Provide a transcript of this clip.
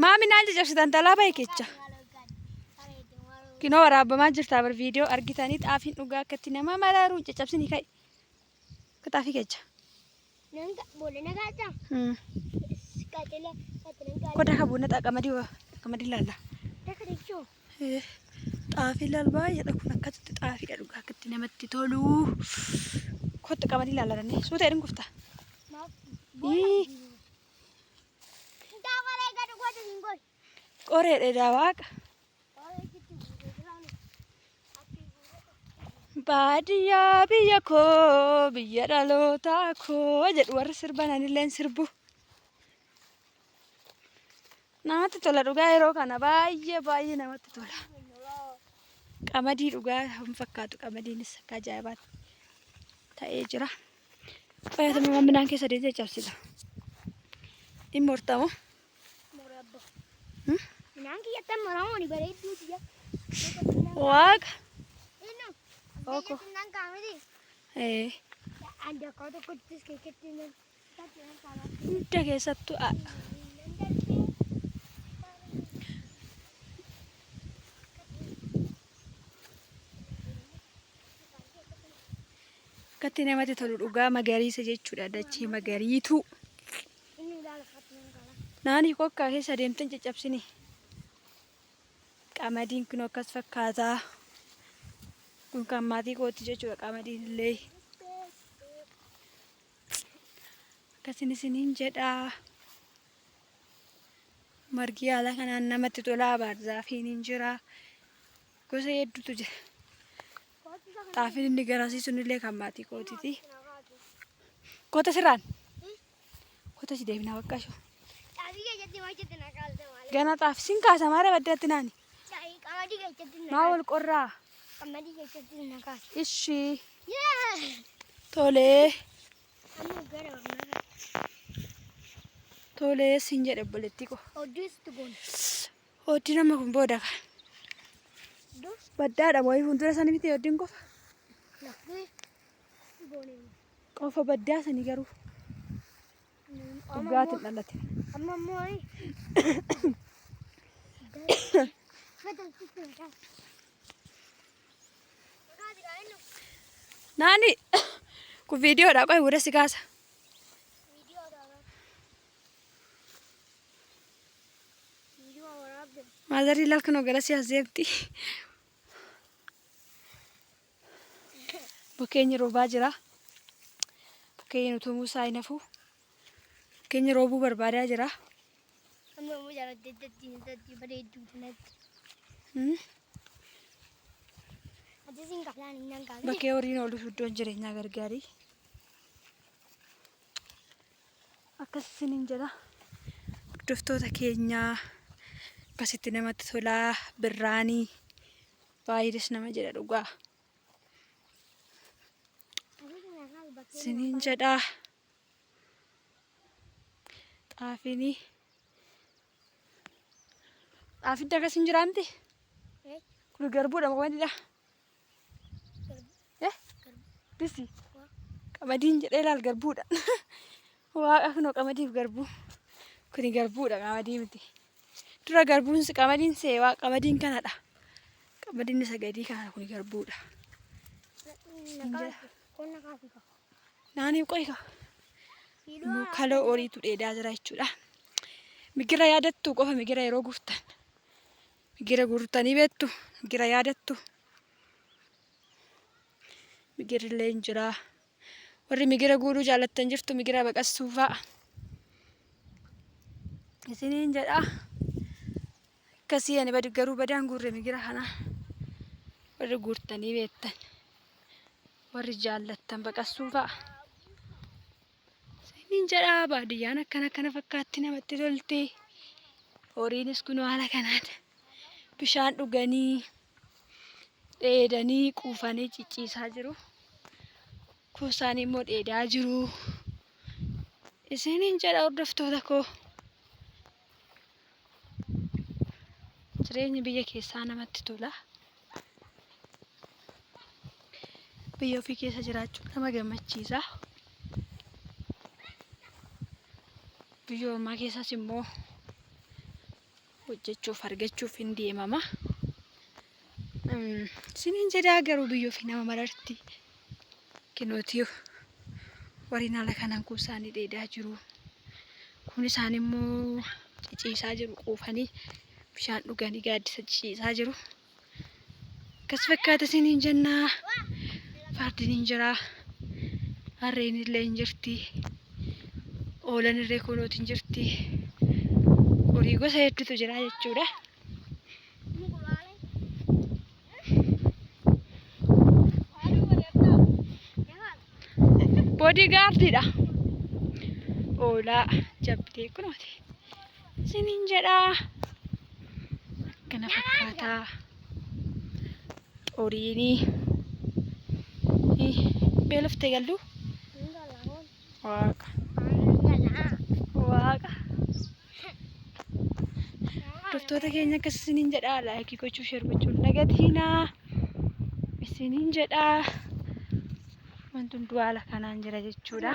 Maami naal jajabsitan talaa baay'eecha. Kinoo waraabamaa jirtaa bar viidiyoo argitanii xaafiin dhugaa akkatti nama maraaruun caccabsinii ka'e. Kitaafii kecha. Koda kabuuna qamadii laalla. Xaafii laal baay'eedha kun akkatti xaafiidha dhugaa akkatti namatti tolu. Kotta qamadii laalla dannee suuta edin gufta. Qoreedha dawaaqa. Baadiyyaa biyya koo biyya dhalootaa koo jedhu warri sirbananilleen sirbu. Namatti tola dhugaa yeroo kana baay'ee namatti tola. Qamadii dhugaa hin fakkaatu qamadiinis akka ajaa'ibaatti ta'ee jira. Fayyadama midhaan keessa deemtee cabsita. Dhimma hortamu. Waaqa. Oko. Hunda keessattuu akkatti namatti tolu dhugaa magariisa jechuudha dachee magariitu. Naani kokkaa keessa deemtan caccabsini. Qamadiin kun akkas fakkaata. Kun kan maatii kooti jechuudha qamadiin illee. Akkasin isiniin jedhaa. Margi haala kanaan namatti tolaa baarzaafiin hin jira. Gosa hedduutu jira. Xaafiin inni garasii sunillee kan maatii kootiti. Koota sirraan. Koota si deebinaa baqqashu. Gana xaafisiin kaasa maara baddaatti naani. Maa wal qorraa. Ishii. Tolee. Tolee siin jedhe obboleetti ko. Hojii nama kun booda ka. Baddaadha moo'ii fuuldura sanii miti hojii qofa. Qofa baddaa sanii garuu. Dhugaatiin dhalate. Naani kun viidiyoodha qoy fuudhee si kaasa. Maazarri laal kanoo gara siyaas deemti. Bukkeenyi roobaa jira. Bukkeenyi utumuu isaa hin hafu. Bukkeenyi roobuu barbaadaa jira. Bakkee horiin ooluuf iddoon jireenyaa gargaarii. Akkasiniin jedha. Hordoftoota keenyaa akkasitti namatti tolaa birraanii baay'ees nama jedha dhugaa. Siniin jedhaa. Xaafiin akkas hin jiraanti? Kun garbuudha moo wantiidha? Bisi qamadiin jedhee laal garbuudha. Waaqa kunoo qamadiif garbuu. Kuni garbuudha qamadii miti. Dura garbuun qamadiin seewaa qamadiin kanadha. Qamadiin isa gadii kana kuni garbuudha. Naani qoyka. Kaloo horiitu dheedaa jira jechuudha. Migira yaadattu qofa migira yeroo gurtan. Migira gurtanii beektu migira yaadattu. Migirillee hin jira. Warri migira guuruu jaallattan jirtu migira baqassuu fa'a. Isiniin jedhaa. Akkasii ani garuu badaan guurre migira kana. Warri guurtanii beektan. Warri jaallattan baqassuu fa'a. Isiniin jedhaa baadiyyaan akkana fakkaatti namatti tolti. Horiinis kun haala kanaan bishaan dhuganii dheedanii quufanii cicciisaa jiru. Kuusaan immoo dheedaa jiru. Isiniin jedha hordoftoota koo. Jireenyi biyya keessaa namatti tola. Biyya ofii keessa jiraachuun nama gammachiisa. Biyya ormaa keessas immoo hojjechuuf argachuuf hin deemama. Isiniin jedhaa garuu biyyoo fi nama mararti. Kinooti warri naala kanaan kun isaanii dheedaa jiru. Kun isaan immoo ciciisaa jiru quufanii bishaan dhuganii gaaddisa ciciisaa jiru. Akkas fakkaata isiniin jennaa. Fardiin hin jira. Harreen illee hin jirti. Oolan irree kunuuti hin jirti. Horii gosa hedduutu jira jechuudha. Boodigaardiidha. Oolaa jabdee kunuuti. Isiniin jedhaa. Akkana fakkaataa. Horiini beeloftee galuu. Waaqa. Hordoftoota keenya akkas isiniin jedhaa. Laayikii gochuu sheer gochuun nagatiinaa. Isiniin jedhaa. Wanti hunduu haala kanaan jira jechuudha.